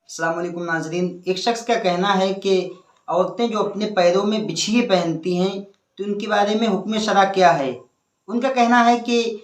السلام علیکم ناظرین، ایک شخص کا کہنا ہے کہ عورتیں جو اپنے پیروں میں بچھیے پہنتی ہیں تو ان کے بارے میں حکم شرع کیا ہے۔ ان کا کہنا ہے کہ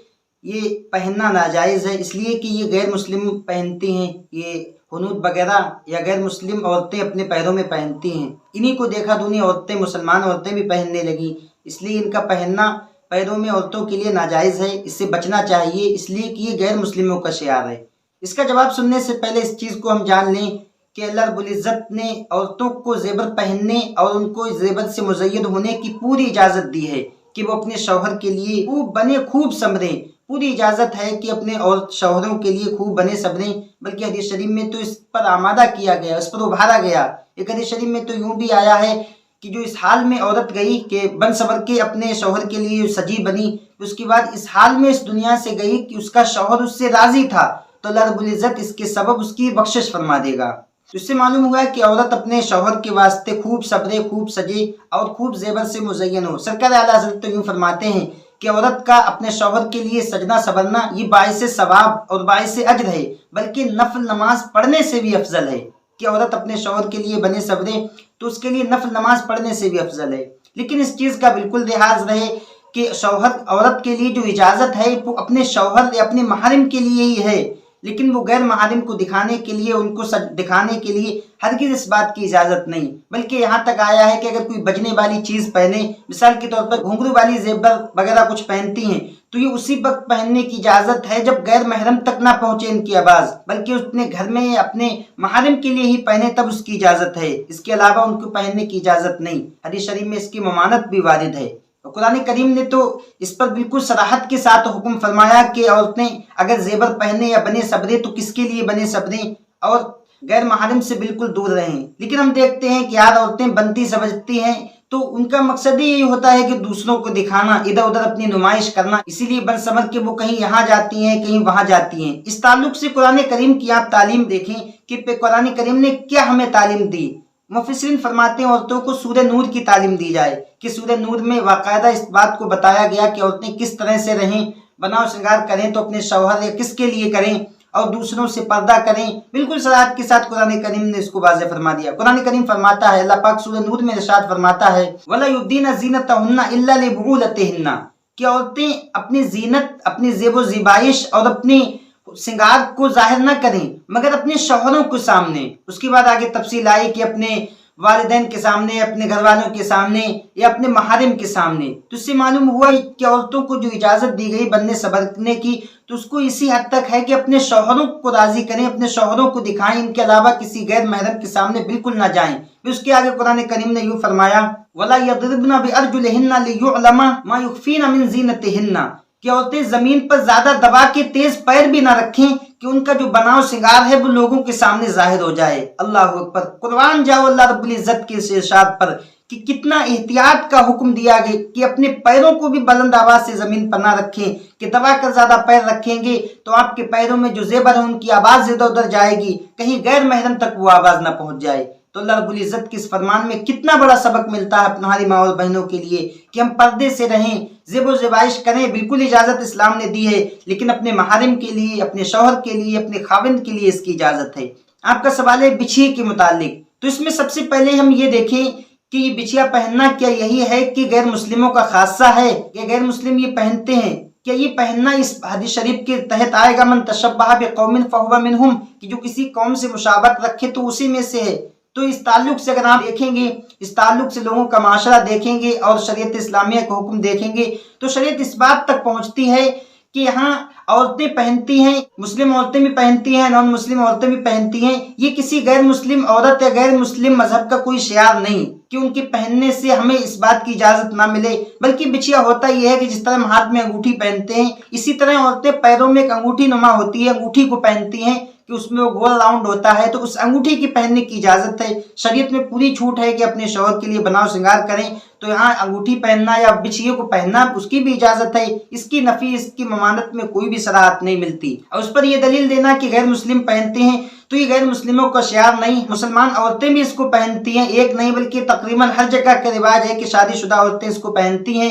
یہ پہننا ناجائز ہے، اس لیے کہ یہ غیر مسلم پہنتی ہیں، یہ حنوط وغیرہ یا غیر مسلم عورتیں اپنے پیروں میں پہنتی ہیں، انہی کو دیکھا دونی عورتیں مسلمان عورتیں بھی پہننے لگیں، اس لیے ان کا پہننا پیروں میں عورتوں کے لیے ناجائز ہے، اس سے بچنا چاہیے، اس لیے کہ یہ غیر مسلموں کا شعار ہے۔ اس کا جواب سننے سے پہلے اس چیز کو ہم جان لیں کہ اللہ رب العزت نے عورتوں کو زیور پہننے اور ان کو زیور سے مزین ہونے کی پوری اجازت دی ہے کہ وہ اپنے شوہر کے لیے خوب بنے خوب سنوریں، پوری اجازت ہے کہ اپنے اور شوہروں کے لیے خوب بنے سنوریں، بلکہ حدیث شریف میں تو اس پر آمادہ کیا گیا، اس پر ابھارا گیا۔ ایک حدیث شریف میں تو یوں بھی آیا ہے کہ جو اس حال میں عورت گئی کہ بن سنور کے اپنے شوہر کے لیے سجی بنی، اس کے بعد اس حال میں اس دنیا سے گئی کہ اس کا شوہر اس سے راضی تھا، تو اللہ رب العزت اس کے سبب اس کی بخشش فرما دے گا۔ اس سے معلوم ہوا ہے کہ عورت اپنے شوہر کے واسطے خوب سبرے، خوب سجے اور خوب زیور سے مزین ہو۔ سرکار اعلیٰ حضرت یوں فرماتے ہیں کہ عورت کا اپنے شوہر کے لیے سجنا سبرنا یہ باعث ثواب اور باعث اجر ہے، بلکہ نفل نماز پڑھنے سے بھی افضل ہے کہ عورت اپنے شوہر کے لیے بنے سبرے تو اس کے لیے نفل نماز پڑھنے سے بھی افضل ہے۔ لیکن اس چیز کا بالکل لحاظ رہے کہ شوہر عورت کے لیے جو اجازت ہے وہ اپنے شوہر یا اپنے محرم کے لیے ہی ہے، لیکن وہ غیر محرم کو دکھانے کے لیے، ان کو دکھانے کے لیے ہرگز اس بات کی اجازت نہیں، بلکہ یہاں تک آیا ہے کہ اگر کوئی بجنے والی چیز پہنے، مثال کے طور پر گھنگرو والی زیور وغیرہ کچھ پہنتی ہیں، تو یہ اسی وقت پہننے کی اجازت ہے جب غیر محرم تک نہ پہنچے ان کی آواز، بلکہ اپنے گھر میں اپنے محرم کے لیے ہی پہنے تب اس کی اجازت ہے، اس کے علاوہ ان کو پہننے کی اجازت نہیں۔ حدیث شریف میں اس کی ممانعت بھی وارد ہے۔ قرآن کریم نے تو اس پر بالکل صراحت کے ساتھ حکم فرمایا کہ عورتیں اگر زیور پہنے یا بنے سبرے تو کس کے لیے بنے سبریں اور غیر محرم سے بالکل دور رہیں۔ لیکن ہم دیکھتے ہیں کہ یار عورتیں بنتی سمجھتی ہیں تو ان کا مقصد ہی یہی ہوتا ہے کہ دوسروں کو دکھانا، ادھر ادھر اپنی نمائش کرنا، اسی لیے بن سمجھ کے وہ کہیں یہاں جاتی ہیں کہیں وہاں جاتی ہیں۔ اس تعلق سے قرآن کریم کی آپ تعلیم دیکھیں کہ قرآن کریم نے کیا ہمیں تعلیم دی۔ مفسرین فرماتے ہیں عورتوں کو سورہ نور کی تعلیم دی جائے کہ سورہ نور میں باقاعدہ اس بات کو بتایا گیا کہ عورتیں کس طرح سے رہیں، بناؤ سنگار کریں تو اپنے شوہر یا کس کے لیے کریں اور دوسروں سے پردہ کریں، بالکل صراحت کے ساتھ قرآن کریم نے اس کو واضح فرما دیا۔ قرآن کریم فرماتا ہے، اللہ پاک سورہ نور میں ارشاد فرماتا ہے وَلَا يُبْدِينَ زِينَتَهُنَّ إِلَّا لِبُعُولَتِهِنَّ کہ عورتیں اپنی زینت، اپنی زیب و زیبائش اور اپنی سنگار کو ظاہر نہ کریں مگر اپنے شوہروں کے سامنے۔ اس کے بعد آگے تفصیل آئی کہ اپنے والدین کے سامنے، اپنے گھر والوں کے سامنے یا اپنے محارم کے سامنے۔ تو اس سے معلوم ہوا کہ عورتوں کو جو اجازت دی گئی بننے سبرنے کی تو اس کو اسی حد تک ہے کہ اپنے شوہروں کو راضی کریں، اپنے شوہروں کو دکھائیں، ان کے علاوہ کسی غیر محرم کے سامنے بالکل نہ جائیں۔ پھر اس کے آگے قرآن کریم نے یوں فرمایا وَلَا يَضْرِبْنَ بِأَرْجُلِهِنَّ لِيُعْلَمَ مَا يُخْفِينَ مِنْ زِينَتِهِنَّ کہ عورتیں زمین پر زیادہ دبا کے تیز پیر بھی نہ رکھیں کہ ان کا جو بناؤ سنگار ہے وہ لوگوں کے سامنے ظاہر ہو جائے۔ اللہ اکبر! قربان جاؤ اللہ رب العزت کے ارشاد پر کہ کتنا احتیاط کا حکم دیا گیا کہ اپنے پیروں کو بھی بلند آواز سے زمین پر نہ رکھیں کہ دبا کر زیادہ پیر رکھیں گے تو آپ کے پیروں میں جو زیور ہے ان کی آواز ادھر ادھر جائے گی، کہیں غیر محرم تک وہ آواز نہ پہنچ جائے۔ تو اللہ رب العزت کے اس فرمان میں کتنا بڑا سبق ملتا ہے ہماری ماں اور بہنوں کے لیے کہ ہم پردے سے رہیں، زیب و زیبائش کریں، بالکل اجازت اسلام نے دی ہے، لیکن اپنے محارم کے لیے، اپنے شوہر کے لیے، اپنے خاوند کے لیے اس کی اجازت ہے۔ آپ کا سوال ہے بچھیے کے متعلق، تو اس میں سب سے پہلے ہم یہ دیکھیں کہ یہ بچھیا پہننا کیا یہی ہے کہ غیر مسلموں کا خاصہ ہے کہ غیر مسلم یہ پہنتے ہیں؟ کیا یہ پہننا اس حدیث شریف کے تحت آئے گا من تشبہ بقوم فہو منہم کہ جو کسی قوم سے مشابہت رکھے تو اسی میں سے ہے؟ تو اس تعلق سے اگر آپ دیکھیں گے، اس تعلق سے لوگوں کا معاشرہ دیکھیں گے اور شریعت اسلامیہ کا حکم دیکھیں گے تو شریعت اس بات تک پہنچتی ہے کہ یہاں عورتیں پہنتی ہیں، مسلم عورتیں بھی پہنتی ہیں، نان مسلم عورتیں بھی پہنتی ہیں، یہ کسی غیر مسلم عورت یا غیر مسلم مذہب کا کوئی شعار نہیں کہ ان کے پہننے سے ہمیں اس بات کی اجازت نہ ملے، بلکہ بچھیا ہوتا یہ ہے کہ جس طرح ہم ہاتھ میں انگوٹھی پہنتے ہیں اسی طرح عورتیں پیروں میں ایک انگوٹھی نما ہوتی ہے، انگوٹھی کو پہنتی ہیں کہ اس میں وہ گول راؤنڈ ہوتا ہے، تو اس انگوٹھی کی پہننے کی اجازت ہے۔ شریعت میں پوری چھوٹ ہے کہ اپنے شوہر کے لیے بناؤ سنگار کریں، تو یہاں انگوٹھی پہننا یا بچھیے کو پہننا اس کی بھی اجازت ہے، اس کی نفی، اس کی ممانعت میں کوئی بھی صراحت نہیں ملتی۔ اور اس پر یہ دلیل دینا کہ غیر مسلم پہنتے ہیں تو یہ غیر مسلموں کا شعار نہیں، مسلمان عورتیں بھی اس کو پہنتی ہیں، ایک نہیں بلکہ تقریباً ہر جگہ کا رواج ہے کہ شادی شدہ عورتیں اس کو پہنتی ہیں